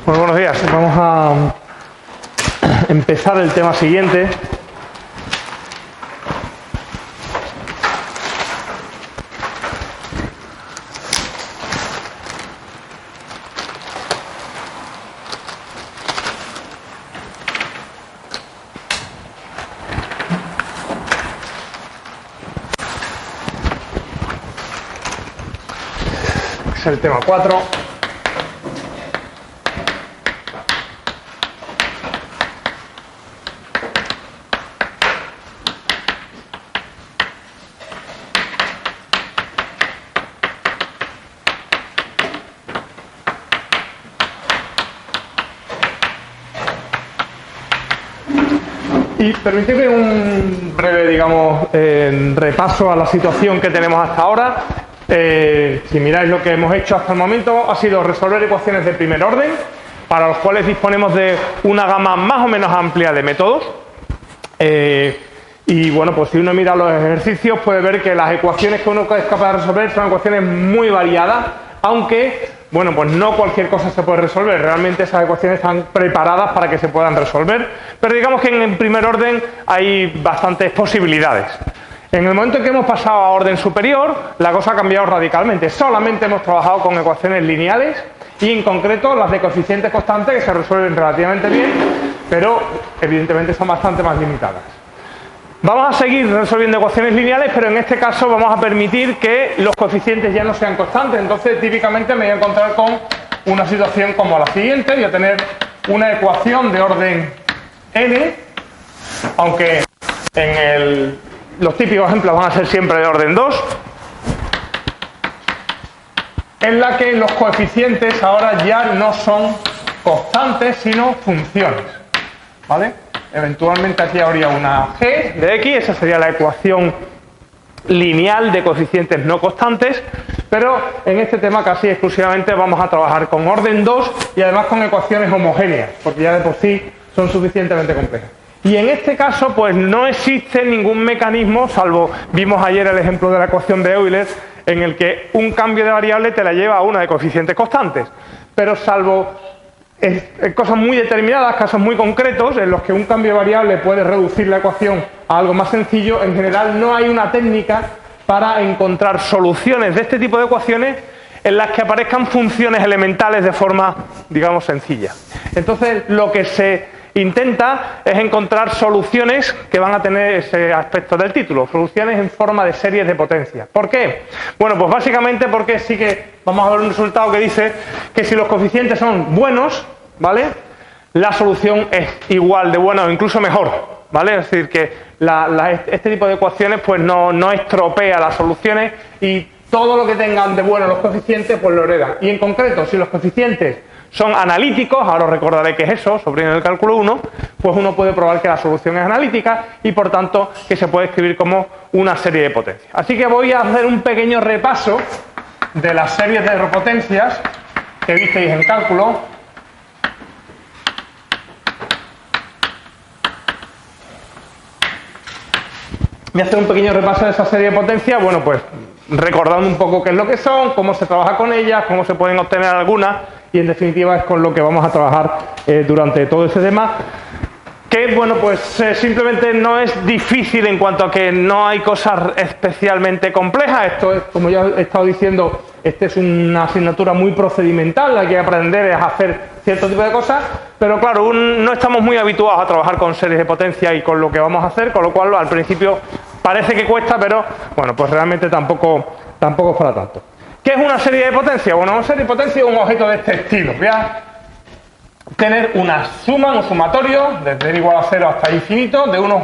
Bueno, buenos días. Vamos a empezar el tema siguiente. Es el tema 4. Y permitidme un breve, digamos, repaso a la situación que tenemos hasta ahora. Si miráis lo que hemos hecho hasta el momento, ha sido resolver ecuaciones de primer orden, para los cuales disponemos de una gama más o menos amplia de métodos. Y bueno, pues si uno mira los ejercicios puede ver que las ecuaciones que uno es capaz de resolver son ecuaciones muy variadas, aunque, bueno, pues no cualquier cosa se puede resolver. Realmente esas ecuaciones están preparadas para que se puedan resolver, pero digamos que en primer orden hay bastantes posibilidades. En el momento en que hemos pasado a orden superior, la cosa ha cambiado radicalmente. Solamente hemos trabajado con ecuaciones lineales y en concreto las de coeficientes constantes, que se resuelven relativamente bien, pero evidentemente son bastante más limitadas. Vamos a seguir resolviendo ecuaciones lineales, pero en este caso vamos a permitir que los coeficientes ya no sean constantes. Entonces, típicamente me voy a encontrar con una situación como la siguiente. Voy a tener una ecuación de orden n, aunque los típicos ejemplos van a ser siempre de orden 2, en la que los coeficientes ahora ya no son constantes, sino funciones, ¿vale? Eventualmente aquí habría una g de x, esa sería la ecuación lineal de coeficientes no constantes, pero en este tema casi exclusivamente vamos a trabajar con orden 2 y además con ecuaciones homogéneas, porque ya de por sí son suficientemente complejas. Y en este caso pues no existe ningún mecanismo, salvo vimos ayer el ejemplo de la ecuación de Euler, en el que un cambio de variable te la lleva a una de coeficientes constantes, pero salvo en cosas muy determinadas, casos muy concretos, en los que un cambio de variable puede reducir la ecuación a algo más sencillo, en general no hay una técnica para encontrar soluciones de este tipo de ecuaciones en las que aparezcan funciones elementales de forma, digamos, sencilla. Entonces, lo que se intenta es encontrar soluciones que van a tener ese aspecto del título, soluciones en forma de series de potencia. ¿Por qué? Bueno, pues básicamente porque sí que vamos a ver un resultado que dice que si los coeficientes son buenos, ¿vale?, la solución es igual de buena o incluso mejor, ¿vale? Es decir, que este tipo de ecuaciones pues no estropea las soluciones y todo lo que tengan de bueno los coeficientes pues lo heredan. Y en concreto, si los coeficientes son analíticos, ahora os recordaré qué es eso, sobre el cálculo 1, pues uno puede probar que la solución es analítica y por tanto que se puede escribir como una serie de potencias. Así que voy a hacer un pequeño repaso de las series de potencias que visteis en cálculo. Voy a hacer un pequeño repaso de esa serie de potencias, bueno, pues recordando un poco qué es lo que son, cómo se trabaja con ellas, cómo se pueden obtener algunas y en definitiva es con lo que vamos a trabajar durante todo este tema, que bueno, pues simplemente no es difícil en cuanto a que no hay cosas especialmente complejas. Esto es, como ya he estado diciendo, esta es una asignatura muy procedimental, la que hay que aprender es hacer cierto tipo de cosas, pero claro, no estamos muy habituados a trabajar con series de potencia y con lo que vamos a hacer, con lo cual al principio parece que cuesta, pero bueno, pues realmente tampoco es para tanto. ¿Qué es una serie de potencia? Bueno, una serie de potencia es un objeto de este estilo. Voy a tener una suma, un sumatorio, desde n igual a 0 hasta infinito, de unos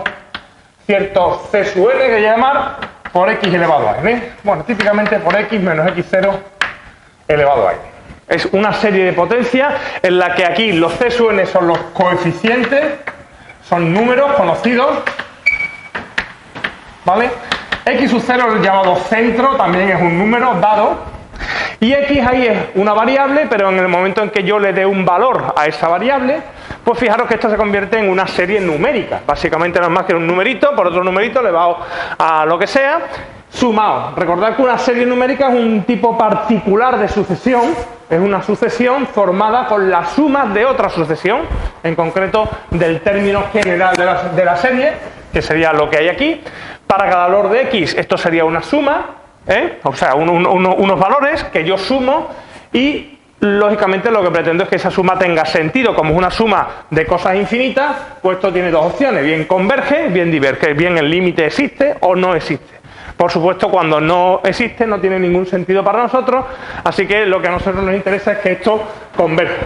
ciertos c sub n, que voy a llamar por x elevado a n. Bueno, típicamente por x menos x0 elevado a n. Es una serie de potencia en la que aquí los c sub n son los coeficientes, son números conocidos, ¿vale? X sub 0, el llamado centro, también es un número dado. Y x ahí es una variable, pero en el momento en que yo le dé un valor a esa variable, pues fijaros que esto se convierte en una serie numérica. Básicamente no es más que un numerito por otro numerito elevado a lo que sea, sumado. Recordad que una serie numérica es un tipo particular de sucesión, es una sucesión formada con las sumas de otra sucesión, en concreto del término general de la serie, que sería lo que hay aquí. Para cada valor de x, esto sería una suma, o sea, unos valores que yo sumo y, lógicamente, lo que pretendo es que esa suma tenga sentido. Como es una suma de cosas infinitas, pues esto tiene dos opciones: bien converge, bien diverge, bien el límite existe o no existe. Por supuesto, cuando no existe, no tiene ningún sentido para nosotros, así que lo que a nosotros nos interesa es que esto converge.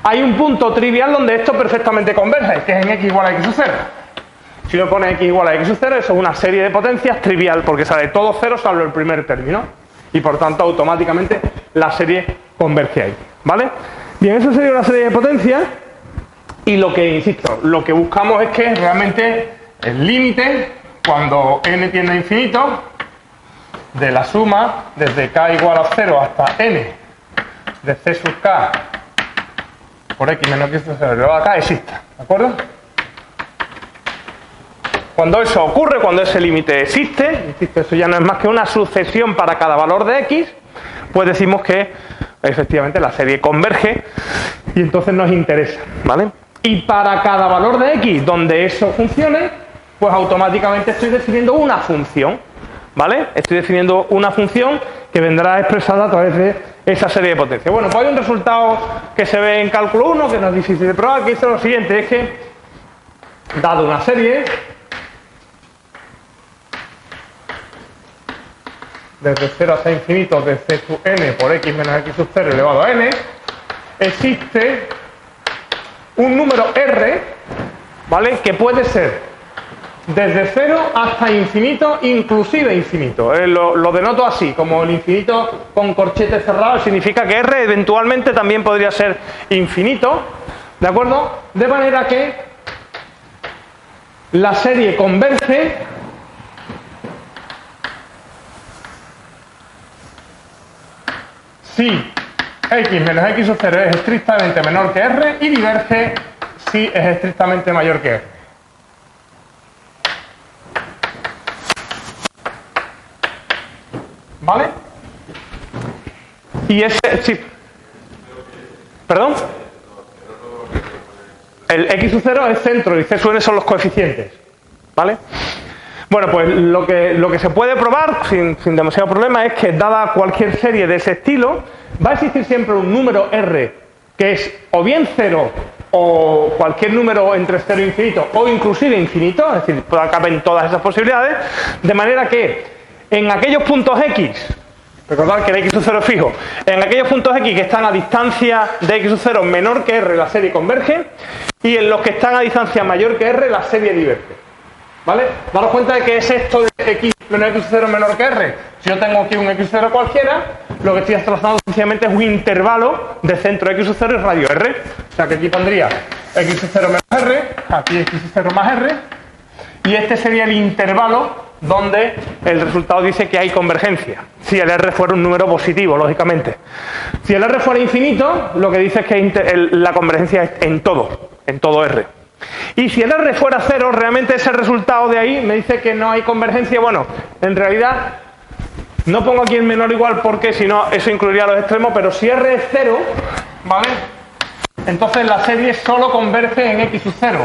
Hay un punto trivial donde esto perfectamente converge, que es en x igual a x sub 0. Si lo pone x igual a x sub 0, eso es una serie de potencias trivial, porque sale todo cero salvo el primer término, y por tanto automáticamente la serie converge ahí, ¿vale? Bien, eso sería una serie de potencias, y lo que, insisto, lo que buscamos es que realmente el límite, cuando n tiende a infinito, de la suma desde k igual a 0 hasta n de c sub k por x menos x sub 0 elevado a k exista, ¿de acuerdo? Cuando eso ocurre, cuando ese límite existe, insisto, eso ya no es más que una sucesión para cada valor de x, pues decimos que efectivamente la serie converge y entonces nos interesa, ¿vale? Y para cada valor de x donde eso funcione, pues automáticamente estoy definiendo una función, ¿vale? Estoy definiendo una función que vendrá expresada a través de esa serie de potencias. Bueno, pues hay un resultado que se ve en cálculo 1, que no es difícil de probar, que dice lo siguiente: es que, dado una serie, desde 0 hasta infinito de c sub n por x menos x sub 0 elevado a n, existe un número r, ¿vale?, que puede ser desde 0 hasta infinito, inclusive infinito. Lo denoto así, como el infinito con corchete cerrado, significa que r eventualmente también podría ser infinito, ¿de acuerdo? De manera que la serie converge si x menos x sub 0 es estrictamente menor que r y diverge si es estrictamente mayor que r. ¿Vale? Y ese... Sí. ¿Perdón? El x sub 0 es centro y c sub n son los coeficientes. ¿Vale? Bueno, pues lo que se puede probar sin demasiado problema es que, dada cualquier serie de ese estilo, va a existir siempre un número r que es o bien 0 o cualquier número entre 0 e infinito o inclusive infinito, es decir, caben todas esas posibilidades, de manera que en aquellos puntos x, recordad que el x sub 0 es fijo, en aquellos puntos x que están a distancia de x sub 0 menor que r, la serie converge, y en los que están a distancia mayor que r, la serie diverge. ¿Vale? Daros cuenta de que es esto de x menos x sub 0 menor que r. Si yo tengo aquí un x sub 0 cualquiera, lo que estoy trazando sencillamente es un intervalo de centro x sub 0 y radio r. O sea que aquí pondría x sub 0 menos r, aquí x sub 0 más r, y este sería el intervalo donde el resultado dice que hay convergencia, si el r fuera un número positivo, lógicamente. Si el r fuera infinito, lo que dice es que la convergencia es en todo r. Y si el r fuera 0, realmente ese resultado de ahí me dice que no hay convergencia. Bueno, en realidad no pongo aquí el menor igual porque si no eso incluiría los extremos, pero si r es 0, ¿vale?, entonces la serie solo converge en x sub 0.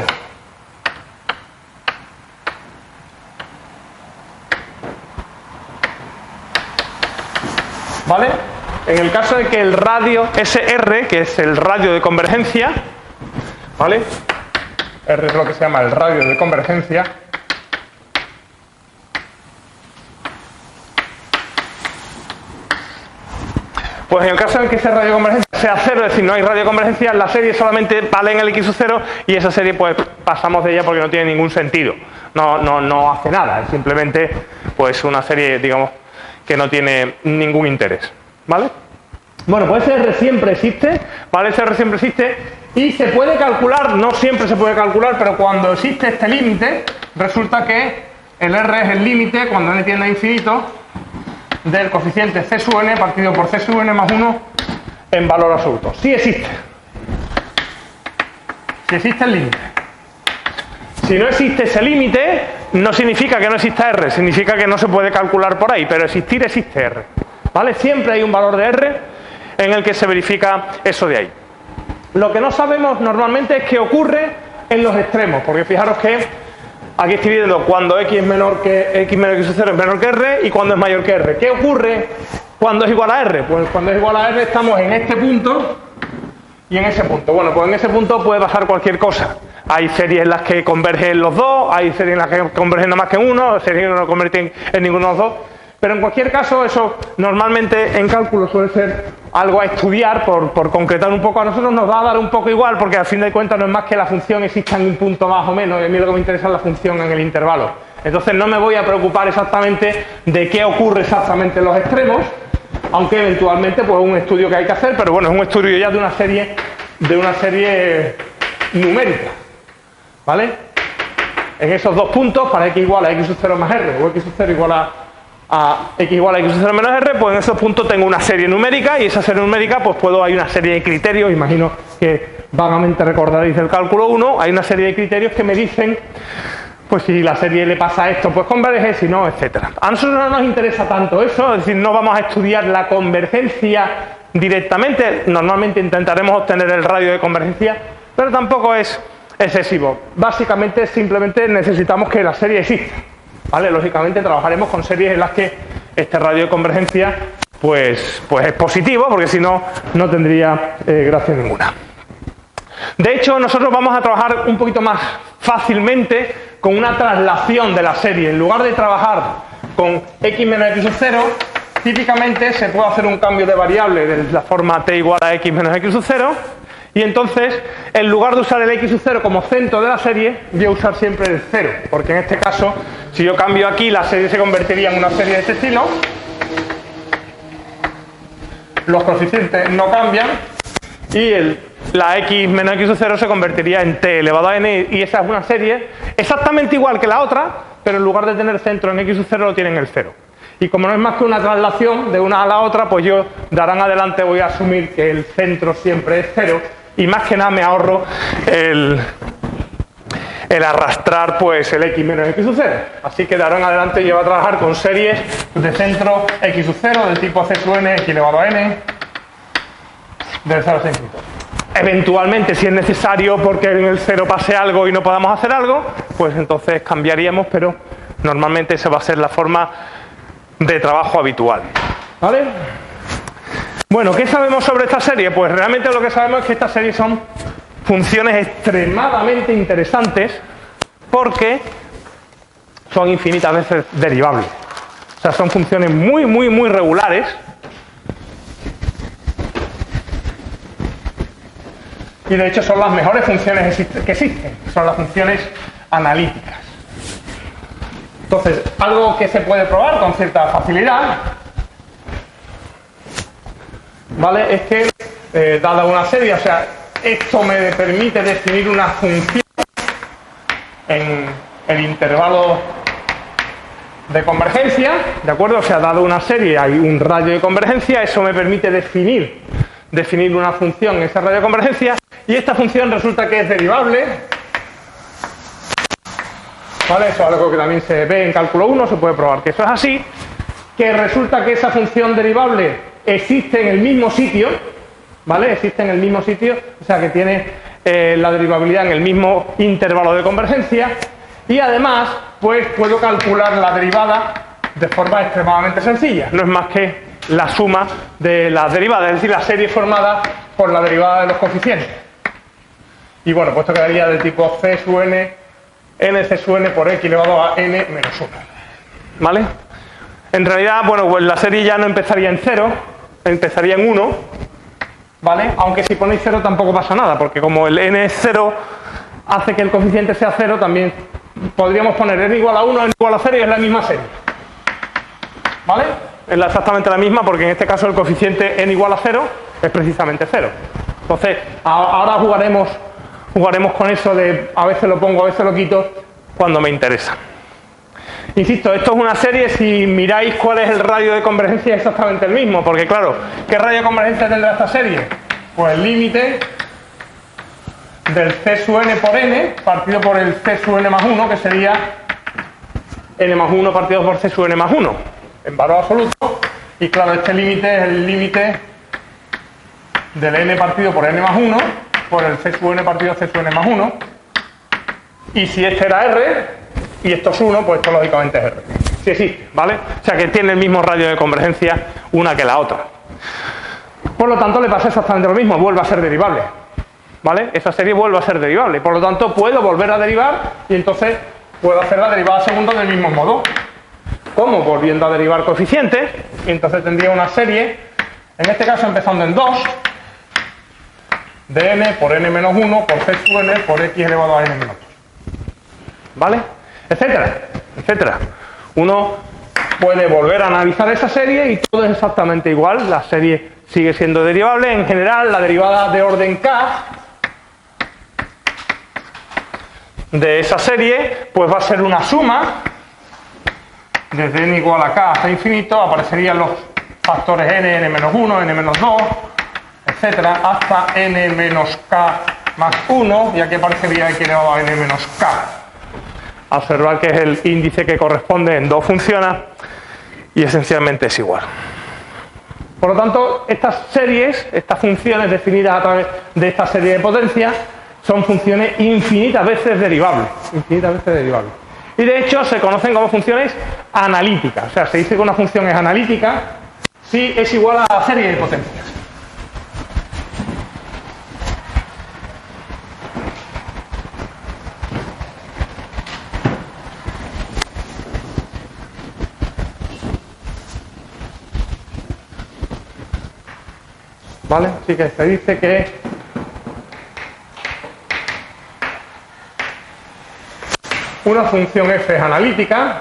¿Vale? En el caso de que el radio, ese r, que es el radio de convergencia, ¿vale?, r es lo que se llama el radio de convergencia, pues en el caso en que ese radio de convergencia sea 0, es decir, no hay radio de convergencia, la serie solamente vale en el x sub 0 y esa serie pues pasamos de ella porque no tiene ningún sentido, no hace nada, es simplemente pues una serie, digamos, que no tiene ningún interés, ¿vale? Bueno, pues ese r siempre existe, ¿vale? Ese r siempre existe y se puede calcular, no siempre se puede calcular, pero cuando existe este límite, resulta que el r es el límite, cuando n tiende a infinito, del coeficiente c sub n partido por c sub n más 1 en valor absoluto. Sí existe. Si existe el límite. Si no existe ese límite, no significa que no exista r, significa que no se puede calcular por ahí, pero existir existe r. ¿Vale? Siempre hay un valor de r en el que se verifica eso de ahí. Lo que no sabemos normalmente es qué ocurre en los extremos, porque fijaros que aquí estoy viendo cuando x es menor que x menos x sub 0 es menor que r y cuando es mayor que r. ¿Qué ocurre cuando es igual a r? Pues cuando es igual a r estamos en este punto y en ese punto. Bueno, pues en ese punto puede pasar cualquier cosa. Hay series en las que convergen los dos, hay series en las que convergen nada más que uno, series que no convierten en ninguno de los dos. Pero en cualquier caso, eso normalmente en cálculo suele ser algo a estudiar por concretar un poco. A nosotros nos va a dar un poco igual porque al fin de cuentas no es más que la función exista en un punto más o menos. Y a mí lo que me interesa es la función en el intervalo. Entonces no me voy a preocupar exactamente de qué ocurre exactamente en los extremos, aunque eventualmente pues es un estudio que hay que hacer, pero bueno, es un estudio ya de una serie numérica, ¿vale? En esos dos puntos, para x igual a x sub 0 más r o x sub 0 igual a x igual a x sub 0 menos r, pues en esos puntos tengo una serie numérica y esa serie numérica pues hay una serie de criterios, imagino que vagamente recordaréis del cálculo 1, hay una serie de criterios que me dicen pues si la serie le pasa esto pues converge, si no, etcétera. A nosotros no nos interesa tanto eso, es decir, no vamos a estudiar la convergencia directamente, normalmente intentaremos obtener el radio de convergencia, pero tampoco es excesivo. Básicamente simplemente necesitamos que la serie exista, ¿vale? Lógicamente trabajaremos con series en las que este radio de convergencia pues es positivo, porque si no, no tendría gracia ninguna. De hecho, nosotros vamos a trabajar un poquito más fácilmente con una traslación de la serie. En lugar de trabajar con x menos x sub 0, típicamente se puede hacer un cambio de variable de la forma t igual a x menos x sub 0, y entonces, en lugar de usar el x sub 0 como centro de la serie, voy a usar siempre el 0, porque en este caso, si yo cambio aquí, la serie se convertiría en una serie de este estilo, los coeficientes no cambian, y la x menos x sub 0 se convertiría en t elevado a n, y esa es una serie exactamente igual que la otra, pero en lugar de tener centro en x sub 0 lo tiene en el 0. Y como no es más que una traslación de una a la otra, pues yo de ahora en adelante voy a asumir que el centro siempre es 0, y más que nada me ahorro el arrastrar pues el x menos x sub 0. Así que de ahora en adelante yo voy a trabajar con series de centro x sub 0 del tipo c sub n x elevado a n del 0 hasta infinito. Eventualmente, si es necesario porque en el 0 pase algo y no podamos hacer algo, pues entonces cambiaríamos, pero normalmente esa va a ser la forma de trabajo habitual, ¿vale? Bueno, ¿qué sabemos sobre esta serie? Pues realmente lo que sabemos es que estas series son funciones extremadamente interesantes porque son infinitas veces derivables. O sea, son funciones muy regulares. Y de hecho son las mejores funciones que existen, son las funciones analíticas. Entonces, algo que se puede probar con cierta facilidad, ¿vale? Es que, dada una serie, o sea, esto me permite definir una función en el intervalo de convergencia, ¿de acuerdo? O sea, dado una serie hay un radio de convergencia, eso me permite definir una función en ese radio de convergencia, y esta función resulta que es derivable, ¿vale? Eso es algo que también se ve en cálculo 1, se puede probar que eso es así, que resulta que esa función derivable existe en el mismo sitio, ¿vale? Existe en el mismo sitio, o sea que tiene la derivabilidad en el mismo intervalo de convergencia, y además pues puedo calcular la derivada de forma extremadamente sencilla, no es más que la suma de las derivadas, es decir, la serie formada por la derivada de los coeficientes. Y bueno, pues esto quedaría del tipo c sub n, nc sub n por x elevado a n menos 1. ¿Vale? En realidad, bueno, pues la serie ya no empezaría en 0, empezaría en 1, ¿vale? Aunque si ponéis 0 tampoco pasa nada, porque como el n es 0 hace que el coeficiente sea 0, también podríamos poner n igual a 1, n igual a 0 y es la misma serie. ¿Vale? Es exactamente la misma, porque en este caso el coeficiente n igual a 0 es precisamente 0. Entonces, ahora jugaremos con eso de a veces lo pongo, a veces lo quito, cuando me interesa. Insisto, esto es una serie, si miráis cuál es el radio de convergencia es exactamente el mismo, porque claro, ¿qué radio de convergencia tendrá esta serie? Pues el límite del c sub n por n partido por el c sub n más 1, que sería n más 1 partido por c sub n más 1, en valor absoluto, y claro, este límite es el límite del n partido por n más 1 por el c sub n partido c sub n más 1. Y si este era r y esto es 1, pues esto lógicamente es r. Sí existe, ¿vale? O sea que tiene el mismo radio de convergencia una que la otra. Por lo tanto, le pasa exactamente lo mismo, vuelve a ser derivable. ¿Vale? Esa serie vuelve a ser derivable. Por lo tanto, puedo volver a derivar y entonces puedo hacer la derivada segunda del mismo modo. ¿Cómo? Volviendo a derivar coeficientes. Y entonces tendría una serie, en este caso empezando en 2, de n por n menos 1 por c sub n por x elevado a n menos 2. ¿Vale? Etcétera, etcétera. Uno puede volver a analizar esa serie y todo es exactamente igual. La serie sigue siendo derivable. En general, la derivada de orden k de esa serie pues va a ser una suma desde n igual a k hasta infinito. Aparecerían los factores n, n menos 1, n menos 2, etcétera, hasta n menos k más 1, y aquí aparecería x elevado a n menos k. Observar que es el índice que corresponde en dos funciones y esencialmente es igual. Por lo tanto, estas series, estas funciones definidas a través de esta serie de potencias, son funciones infinitas veces derivables. Infinitas veces derivables. Y de hecho se conocen como funciones analíticas. O sea, se dice que una función es analítica si es igual a la serie de potencias. ¿Vale? Así que se dice que una función f es analítica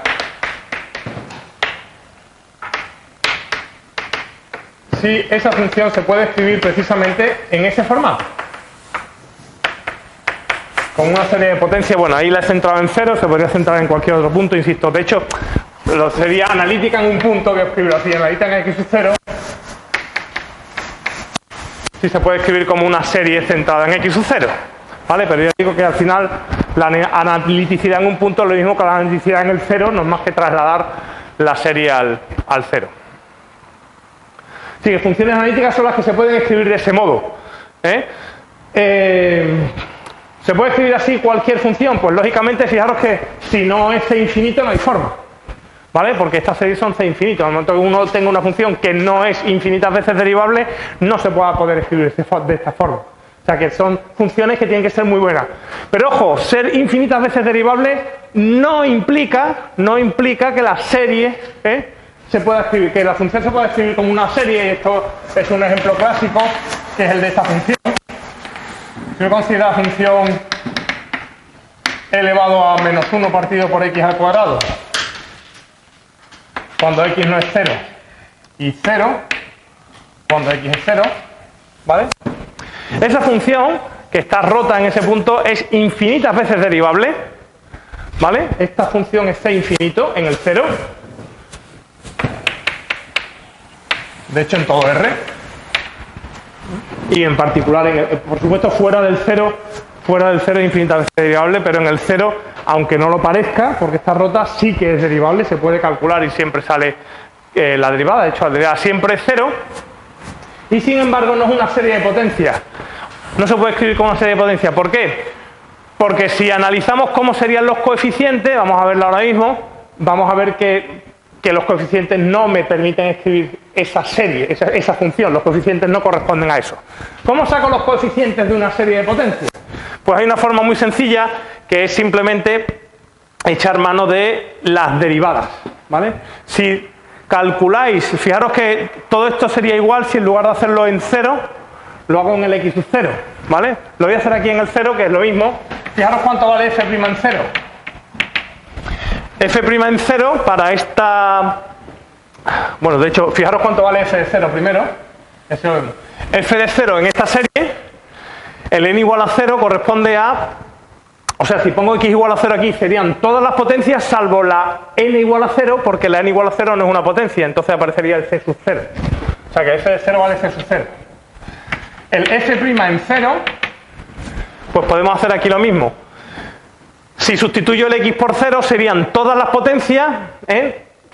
si esa función se puede escribir precisamente en ese formato. Con una serie de potencias, bueno, ahí la he centrado en 0, se podría centrar en cualquier otro punto, insisto. De hecho, lo sería analítica en un punto, voy a escribirlo así, analítica en x sub 0. Si se puede escribir como una serie centrada en x sub 0, ¿vale? Pero yo digo que al final la analiticidad en un punto es lo mismo que la analiticidad en el 0, no es más que trasladar la serie al 0. Así que funciones analíticas son las que se pueden escribir de ese modo. ¿Se puede escribir así cualquier función? Pues lógicamente, fijaros que si no es c infinito no hay forma. ¿Vale? Porque estas series son c infinito. Al momento que uno tenga una función que no es infinitas veces derivable, no se pueda poder escribir de esta forma. O sea que son funciones que tienen que ser muy buenas. Pero ojo, ser infinitas veces derivable no implica que la serie se pueda escribir, que la función se pueda escribir como una serie. Y esto es un ejemplo clásico, que es el de esta función. Si yo considero la función elevado a menos 1 partido por x al cuadrado, cuando x no es 0, y 0 cuando x es 0, ¿vale? Esa función, que está rota en ese punto, es infinitas veces derivable, ¿vale? Esta función es c infinito en el 0, de hecho en todo R, y en particular, por supuesto, fuera del 0 es infinitas veces derivable, pero en el 0, aunque no lo parezca, porque está rota, sí que es derivable, se puede calcular y siempre sale la derivada. De hecho, la derivada siempre es 0, y sin embargo no es una serie de potencias. No se puede escribir como una serie de potencias. ¿Por qué? Porque si analizamos cómo serían los coeficientes, vamos a verlo ahora mismo, vamos a ver que los coeficientes no me permiten escribir esa serie, esa función. Los coeficientes no corresponden a eso. ¿Cómo saco los coeficientes de una serie de potencias? Pues hay una forma muy sencilla, que es simplemente echar mano de las derivadas, ¿vale? Si calculáis, fijaros que todo esto sería igual si en lugar de hacerlo en 0, lo hago en el x sub 0, ¿vale? Lo voy a hacer aquí en el 0, que es lo mismo. Fijaros cuánto vale f' en 0. F' en 0 para esta... Bueno, de hecho, fijaros cuánto vale f de 0 primero. Eso lo vemos. F de 0 en esta serie, el n igual a 0 corresponde a... O sea, si pongo x igual a 0 aquí, serían todas las potencias salvo la n igual a 0, porque la n igual a 0 no es una potencia, entonces aparecería el c sub 0. O sea que f de 0 vale c sub 0. El f' en 0, pues podemos hacer aquí lo mismo. Si sustituyo el x por 0, serían todas las potencias,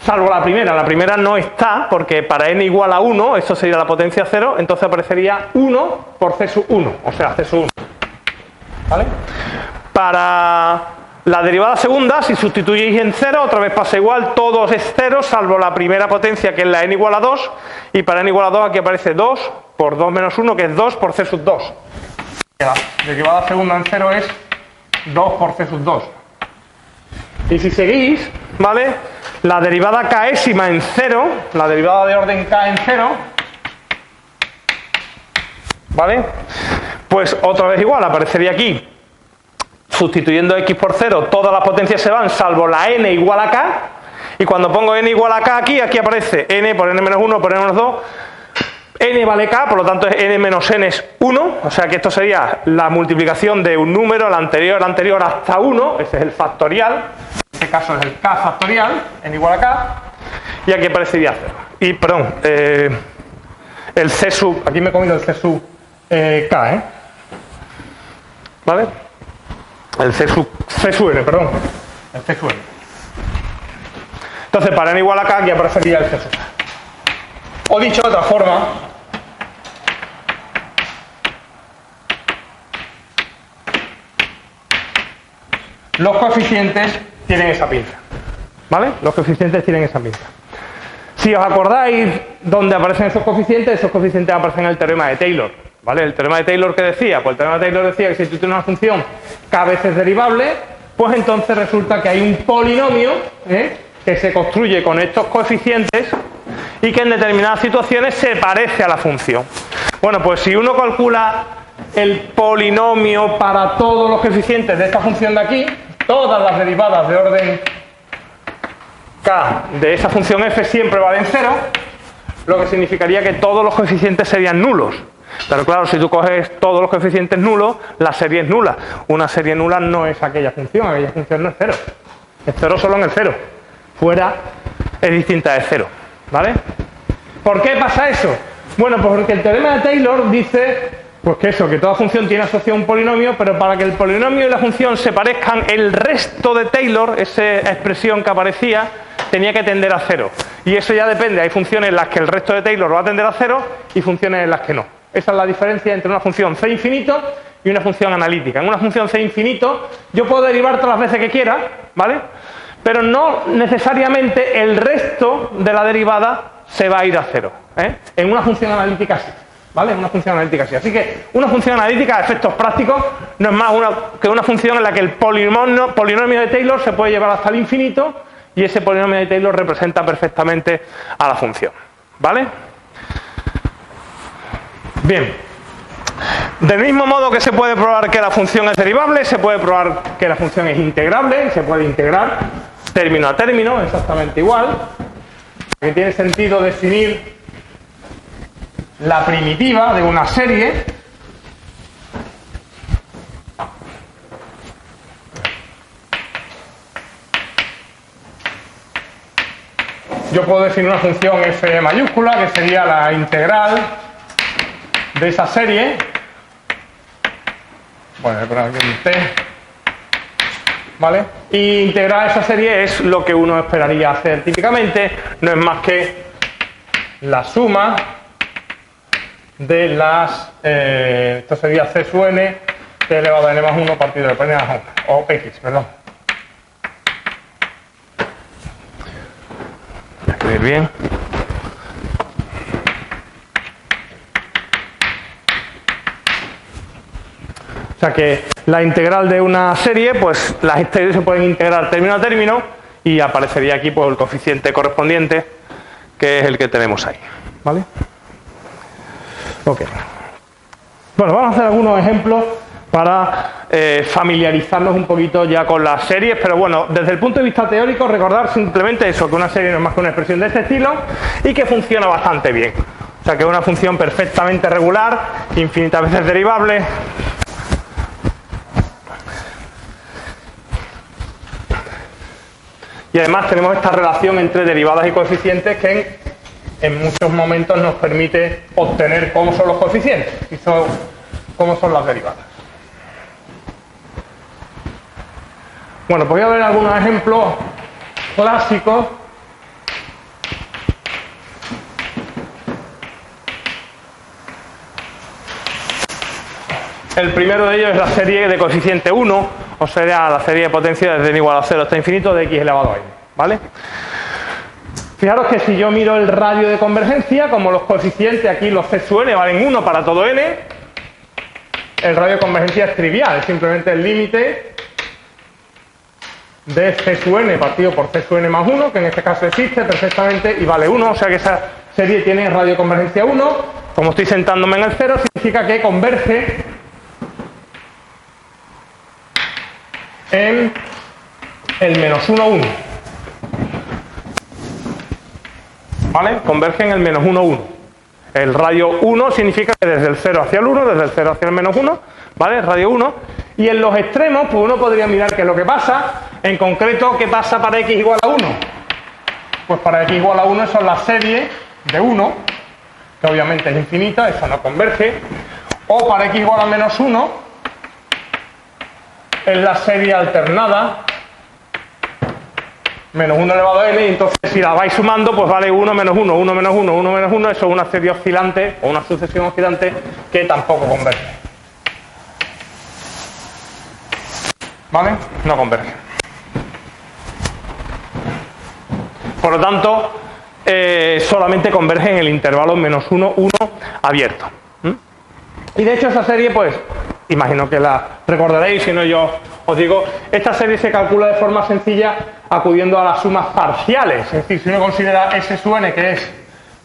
salvo la primera no está, porque para n igual a 1, esto sería la potencia 0, entonces aparecería 1 por c sub 1, o sea, c sub 1. ¿Vale? Para la derivada segunda, si sustituyéis en 0, otra vez pasa igual, todo es 0, salvo la primera potencia, que es la n igual a 2, y para n igual a 2 aquí aparece 2 por 2 menos 1, que es 2 por c sub 2. La derivada segunda en 0 es 2 por c sub 2. Y si seguís, ¿vale? La derivada késima en 0, la derivada de orden k en 0, ¿vale? Pues otra vez igual, aparecería aquí, sustituyendo x por 0, todas las potencias se van, salvo la n igual a k, y cuando pongo n igual a k aquí aparece n por n menos 1 por n menos 2, n vale k, por lo tanto n menos n es 1, o sea que esto sería la multiplicación de un número, el anterior hasta 1, ese es el factorial, en este caso es el k factorial, n igual a k, y aquí aparecería 0. Y, perdón, el c sub, aquí me he comido el c sub k, ¿vale? El c sub n, perdón, el c sub n. Entonces, para n igual a k, aquí aparecería el c sub. O dicho de otra forma, los coeficientes tienen esa pinza, ¿vale? Los coeficientes tienen esa pinza. Si os acordáis dónde aparecen esos coeficientes aparecen en el teorema de Taylor, ¿vale? El teorema de Taylor, ¿qué decía? Pues el teorema de Taylor decía que si tú tienes una función k veces derivable, pues entonces resulta que hay un polinomio que se construye con estos coeficientes y que en determinadas situaciones se parece a la función. Bueno, pues si uno calcula el polinomio para todos los coeficientes de esta función de aquí, todas las derivadas de orden k de esa función f siempre valen 0, lo que significaría que todos los coeficientes serían nulos. Pero claro, si tú coges todos los coeficientes nulos, la serie es nula. Una serie nula no es aquella función no es 0. Es 0 solo en el 0. Fuera es distinta de 0. ¿Vale? ¿Por qué pasa eso? Bueno, pues porque el teorema de Taylor dice pues que toda función tiene asociado un polinomio, pero para que el polinomio y la función se parezcan, el resto de Taylor, esa expresión que aparecía, tenía que tender a 0. Y eso ya depende, hay funciones en las que el resto de Taylor va a tender a 0 y funciones en las que no. Esa es la diferencia entre una función c infinito y una función analítica. En una función c infinito yo puedo derivar todas las veces que quiera, ¿vale? Pero no necesariamente el resto de la derivada se va a ir a 0. En una función analítica sí, ¿vale? En una función analítica sí. Así que una función analítica a efectos prácticos no es más que una función en la que el polinomio de Taylor se puede llevar hasta el infinito y ese polinomio de Taylor representa perfectamente a la función, ¿vale? Bien. Del mismo modo que se puede probar que la función es derivable, se puede probar que la función es integrable, se puede integrar término a término, exactamente igual. Que tiene sentido definir la primitiva de una serie yo puedo definir una función f mayúscula que sería la integral de esa serie. Bueno, voy a poner aquí un t, ¿vale? Y integrar esa serie es lo que uno esperaría hacer típicamente, no es más que la suma de las, esto sería c sub n, t elevado a n más 1 partido de n más 1, o x, perdón. Voy a escribir bien. O sea que la integral de una serie, pues las series se pueden integrar término a término y aparecería aquí pues el coeficiente correspondiente, que es el que tenemos ahí, ¿vale? Ok. Bueno, vamos a hacer algunos ejemplos para familiarizarnos un poquito ya con las series, pero bueno, desde el punto de vista teórico, recordar simplemente eso, que una serie no es más que una expresión de este estilo y que funciona bastante bien. O sea que es una función perfectamente regular, infinitas veces derivable. Y además tenemos esta relación entre derivadas y coeficientes que en muchos momentos nos permite obtener cómo son los coeficientes y cómo son las derivadas. Bueno, pues voy a ver algunos ejemplos clásicos El primero de ellos es la serie de coeficiente 1, o sea, la serie de potencia desde n igual a 0 hasta infinito de x elevado a n, ¿vale? Fijaros que si yo miro el radio de convergencia, como los coeficientes aquí, los c sub n valen 1 para todo n, el radio de convergencia es trivial, es simplemente el límite de c sub n partido por c sub n más 1, que en este caso existe perfectamente y vale 1, o sea que esa serie tiene radio de convergencia 1. Como estoy sentándome en el 0, significa que converge en el menos 1, 1. ¿Vale? Converge en el menos 1, 1. El radio 1 significa que desde el 0 hacia el 1, desde el 0 hacia el menos 1, ¿vale? Radio 1. Y en los extremos, pues uno podría mirar qué es lo que pasa. En concreto, ¿qué pasa para x igual a 1? Pues para x igual a 1 eso es la serie de 1, que obviamente es infinita, eso no converge. O para x igual a menos 1, es la serie alternada, menos 1 elevado a n, y entonces si la vais sumando, pues vale 1 menos 1, 1 menos 1, 1 menos 1, eso es una serie oscilante, o una sucesión oscilante, que tampoco converge. ¿Vale? No converge. Por lo tanto, solamente converge en el intervalo menos 1, 1 abierto. Y de hecho esa serie, pues, imagino que la recordaréis, si no yo os digo, esta serie se calcula de forma sencilla acudiendo a las sumas parciales. Es decir, si uno considera S sub n, que es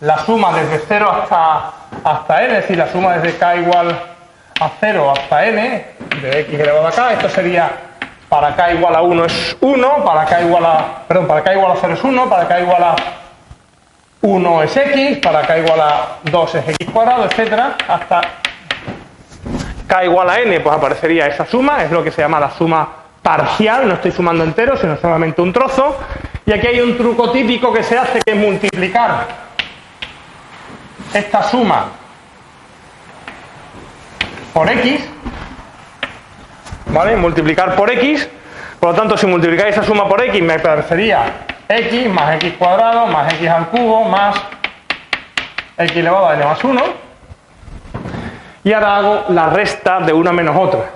la suma desde 0 hasta n, es decir, la suma desde k igual a 0 hasta n, de x elevado a k, esto sería para k igual a 1 es 1, para k igual a 0 es 1, para k igual a 1 es x, para k igual a 2 es x cuadrado, etcétera, hasta k igual a n, pues aparecería esa suma, es lo que se llama la suma parcial, no estoy sumando enteros, sino solamente un trozo. Y aquí hay un truco típico que se hace, que es multiplicar esta suma por x, ¿vale? Multiplicar por x, por lo tanto, si multiplicáis esa suma por x, me aparecería x más x cuadrado más x al cubo más x elevado a n más 1. Y ahora hago la resta de una menos otra.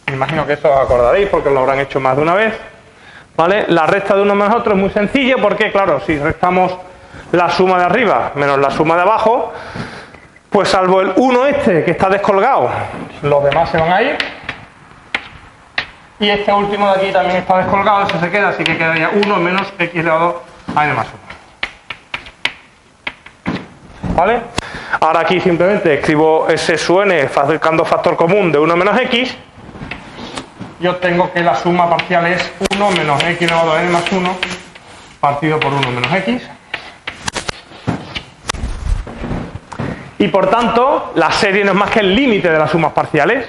Me imagino que eso os acordaréis porque lo habrán hecho más de una vez. ¿Vale? La resta de uno menos otro es muy sencilla porque, claro, si restamos la suma de arriba menos la suma de abajo, pues salvo el 1 este que está descolgado, los demás se van a ir. Y este último de aquí también está descolgado, ese se queda, así que quedaría 1 menos x elevado a n más 1. ¿Vale? Ahora aquí simplemente escribo S sub n sacando factor común de 1 menos x. Y obtengo que la suma parcial es 1 menos x elevado a n más 1 partido por 1 menos x. Y por tanto, la serie no es más que el límite de las sumas parciales.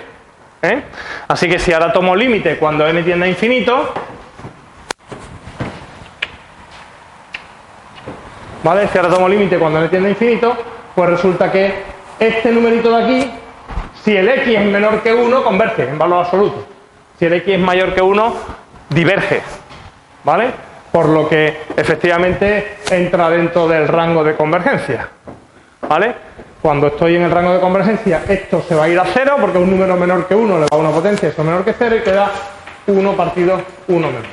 Así que si ahora tomo límite cuando n tiende a infinito, ¿vale? Si ahora tomo límite cuando n tiende a infinito, pues resulta que este numerito de aquí, si el x es menor que 1, converge en valor absoluto. Si el x es mayor que 1, diverge, ¿vale? Por lo que efectivamente entra dentro del rango de convergencia, ¿vale? Cuando estoy en el rango de convergencia, esto se va a ir a 0 porque un número menor que 1 le va a una potencia, eso menor que 0, y queda 1 partido 1 menos.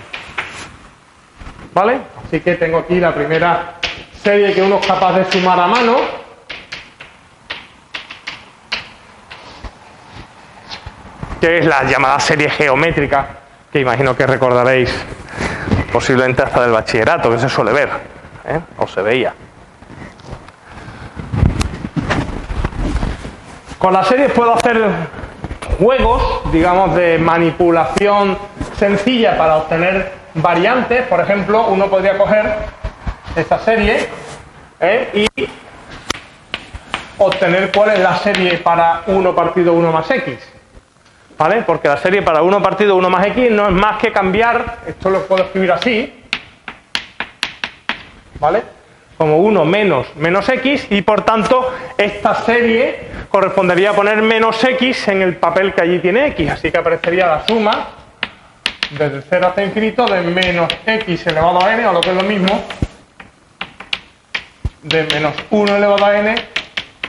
¿Vale? Así que tengo aquí la primera serie que uno es capaz de sumar a mano. Que es la llamada serie geométrica, que imagino que recordaréis posiblemente hasta del bachillerato, que se suele ver, o se veía. Con las series puedo hacer juegos, digamos, de manipulación sencilla para obtener variantes. Por ejemplo, uno podría coger esta serie y obtener cuál es la serie para 1 partido 1 más x. ¿Vale? Porque la serie para 1 partido 1 más x no es más que cambiar, esto lo puedo escribir así, ¿vale? Como 1 menos x, y por tanto esta serie correspondería a poner menos x en el papel que allí tiene x, así que aparecería la suma desde 0 hasta infinito de menos x elevado a n, o lo que es lo mismo, de menos 1 elevado a n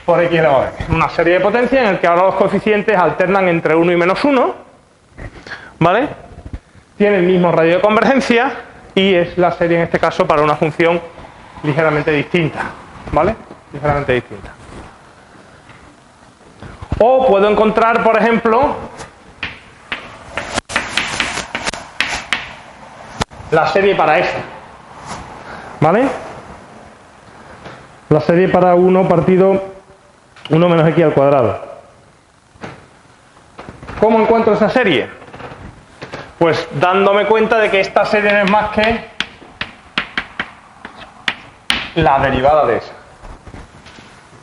por x elevado a n. Una serie de potencias en la que ahora los coeficientes alternan entre 1 y menos 1, ¿vale? Tiene el mismo radio de convergencia y es la serie en este caso para una función ligeramente distinta, ¿vale? Ligeramente distinta. O puedo encontrar, por ejemplo, la serie para esta, ¿vale? La serie para 1 partido 1 menos x al cuadrado. ¿Cómo encuentro esa serie? Pues dándome cuenta de que esta serie no es más que la derivada de esa,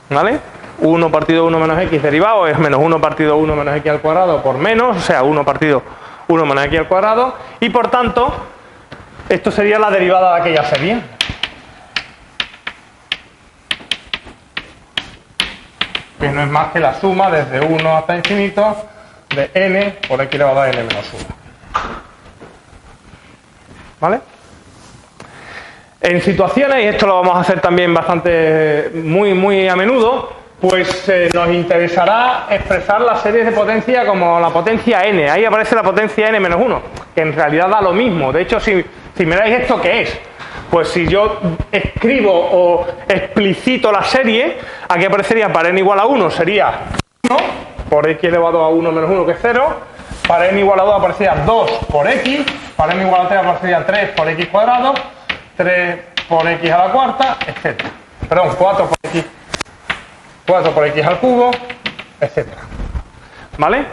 ¿vale? 1 partido 1 menos x derivado es menos 1 partido 1 menos x al cuadrado por menos, o sea, 1 partido 1 menos x al cuadrado, y por tanto, esto sería la derivada de aquella serie. Que no es más que la suma desde 1 hasta infinito de n por x elevado a n menos 1. ¿Vale? En situaciones, y esto lo vamos a hacer también bastante, muy a menudo, pues nos interesará expresar las series de potencia como la potencia n. Ahí aparece la potencia n menos 1, que en realidad da lo mismo. De hecho, si miráis esto, ¿qué es? Pues si yo escribo o explicito la serie, aquí aparecería para n igual a 1, sería 1 por x elevado a 1 menos 1, que es 0. Para n igual a 2 aparecería 2 por x. Para n igual a 3 aparecería 3 por x cuadrado. 3 por x a la cuarta, etc. Perdón, 4 por x al cubo, etc. ¿Vale?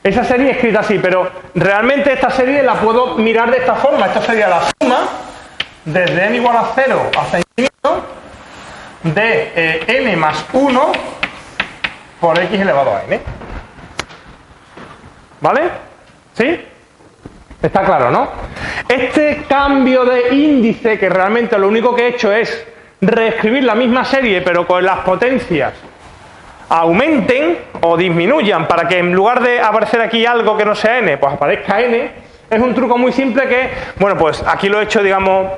Esa serie escrita así, pero realmente esta serie la puedo mirar de esta forma. Esto sería la suma desde n igual a 0 hasta infinito de n más 1 por x elevado a n. ¿Vale? ¿Sí? Está claro, ¿no? Este cambio de índice, que realmente lo único que he hecho es reescribir la misma serie, pero con las potencias aumenten o disminuyan, para que en lugar de aparecer aquí algo que no sea n, pues aparezca n, es un truco muy simple que, bueno, pues aquí lo he hecho, digamos,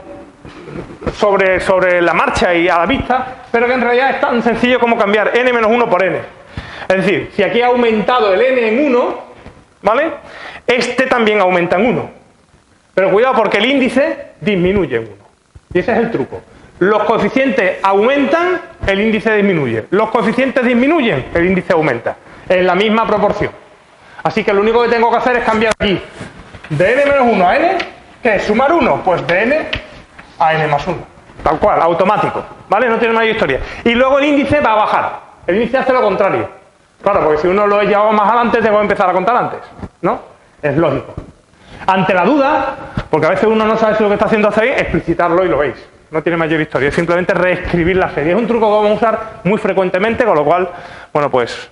sobre la marcha y a la vista, pero que en realidad es tan sencillo como cambiar n menos 1 por n. Es decir, si aquí ha aumentado el n en 1, ¿vale? Este también aumenta en 1. Pero cuidado, porque el índice disminuye en 1. Y ese es el truco. Los coeficientes aumentan, el índice disminuye. Los coeficientes disminuyen, el índice aumenta. En la misma proporción. Así que lo único que tengo que hacer es cambiar aquí de n menos 1 a n, que es sumar 1, pues de n a n más 1. Tal cual, automático. ¿Vale? No tiene mayor historia. Y luego el índice va a bajar. El índice hace lo contrario. Claro, porque si uno lo he llevado más adelante, tengo que empezar a contar antes, ¿no? Es lógico. Ante la duda, porque a veces uno no sabe si lo que está haciendo hace bien, explicitarlo y lo veis. No tiene mayor historia, es simplemente reescribir la serie. Es un truco que vamos a usar muy frecuentemente, con lo cual, bueno, pues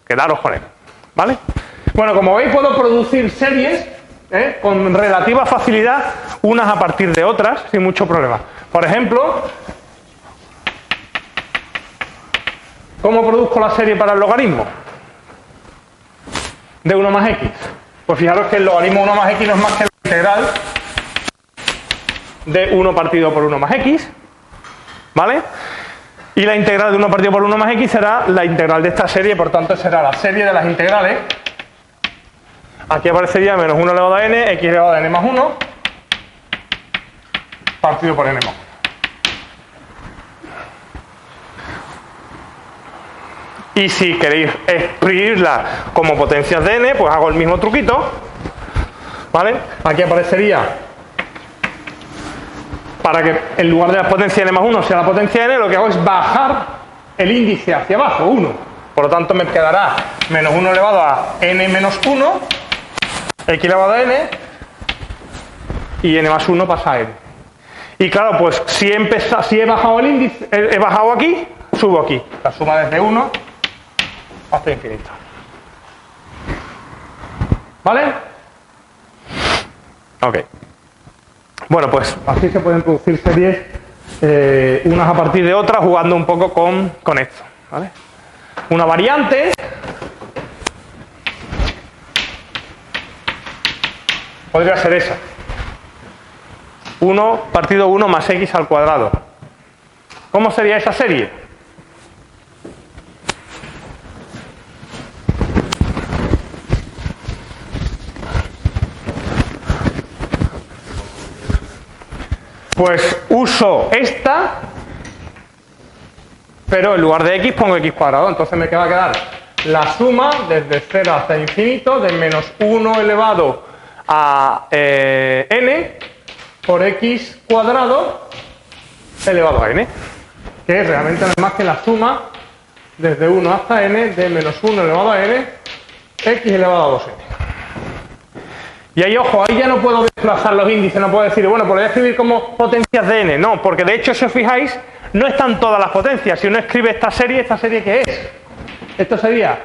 quedaros con él, ¿vale? Bueno, como veis, puedo producir series con relativa facilidad, unas a partir de otras, sin mucho problema. Por ejemplo, ¿cómo produzco la serie para el logaritmo de 1 más x? Pues fijaros que el logaritmo de 1 más x no es más que la integral de 1 partido por 1 más x, ¿vale? Y la integral de 1 partido por 1 más x será la integral de esta serie, por tanto será la serie de las integrales. Aquí aparecería menos 1 elevado a n, x elevado a n más 1, partido por n más 1. Y si queréis escribirla como potencias de n, pues hago el mismo truquito, ¿vale? Aquí aparecería, para que en lugar de la potencia n más 1 sea la potencia n, lo que hago es bajar el índice hacia abajo, 1. Por lo tanto me quedará menos 1 elevado a n menos 1, x elevado a n, y n más 1 pasa a n. Y claro, pues si he bajado el índice, he bajado aquí, subo aquí. La suma desde 1 hasta infinito. ¿Vale? Ok. Bueno, pues así se pueden producir series unas a partir de otras, jugando un poco con esto, ¿vale? Una variante podría ser esa. 1 partido 1 más x al cuadrado. ¿Cómo sería esa serie? pues uso esta, pero en lugar de x pongo x cuadrado. Entonces me va a quedar la suma desde 0 hasta infinito de menos 1 elevado a n por x cuadrado elevado a n, que realmente no es más que la suma desde 1 hasta n de menos 1 elevado a n x elevado a 2n. Y ahí, ojo, ahí ya no puedo desplazar los índices, no puedo decir, bueno, pues lo voy a escribir como potencias de n. No, porque de hecho, si os fijáis, no están todas las potencias. Si uno escribe esta serie ¿qué es? Esto sería,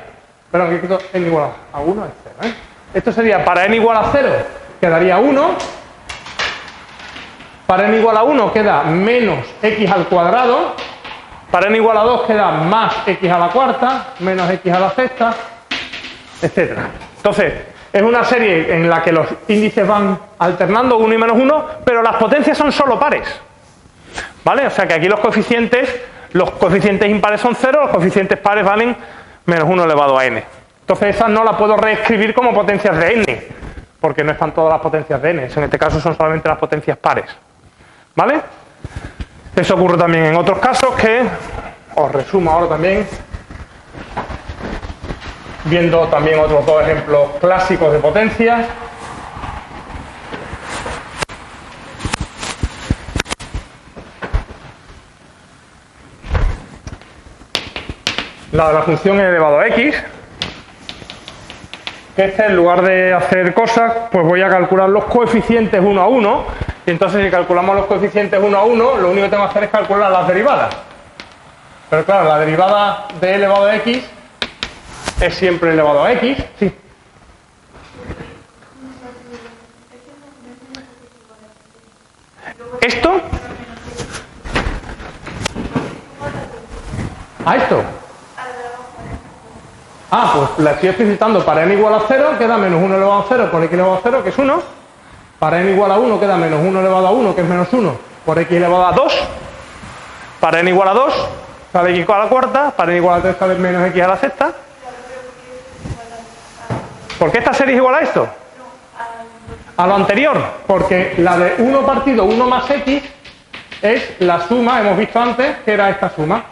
perdón, que quito n igual a 1, es 0, ¿eh? Esto sería, para n igual a 0, quedaría 1. Para n igual a 1 queda menos x al cuadrado. Para n igual a 2 queda más x a la cuarta, menos x a la sexta, etc. Entonces, es una serie en la que los índices van alternando 1 y menos 1, pero las potencias son solo pares. ¿Vale? O sea que aquí los coeficientes impares son 0, los coeficientes pares valen menos 1 elevado a n. Entonces esas no las puedo reescribir como potencias de n, porque no están todas las potencias de n. En este caso son solamente las potencias pares. ¿Vale? Eso ocurre también en otros casos que os resumo ahora también, viendo también otros dos ejemplos clásicos de potencias. La de la función e elevado a x, que en lugar de hacer cosas, pues voy a calcular los coeficientes 1 a 1, y entonces si calculamos los coeficientes 1 a 1, lo único que tengo que hacer es calcular las derivadas. Pero claro, la derivada de e elevado a x es siempre elevado a x, sí. ¿Esto? ¿A esto? Pues la estoy explicitando. Para n igual a 0 queda menos 1 elevado a 0 por x elevado a 0, que es 1. Para n igual a 1 queda menos 1 elevado a 1, que es menos 1, por x elevado a 2. Para n igual a 2 sale x a la cuarta. Para n igual a 3 sale menos x a la sexta. ¿Por qué esta serie es igual a esto? A lo anterior, porque la de 1 partido 1 más x es la suma, hemos visto antes, que era esta suma.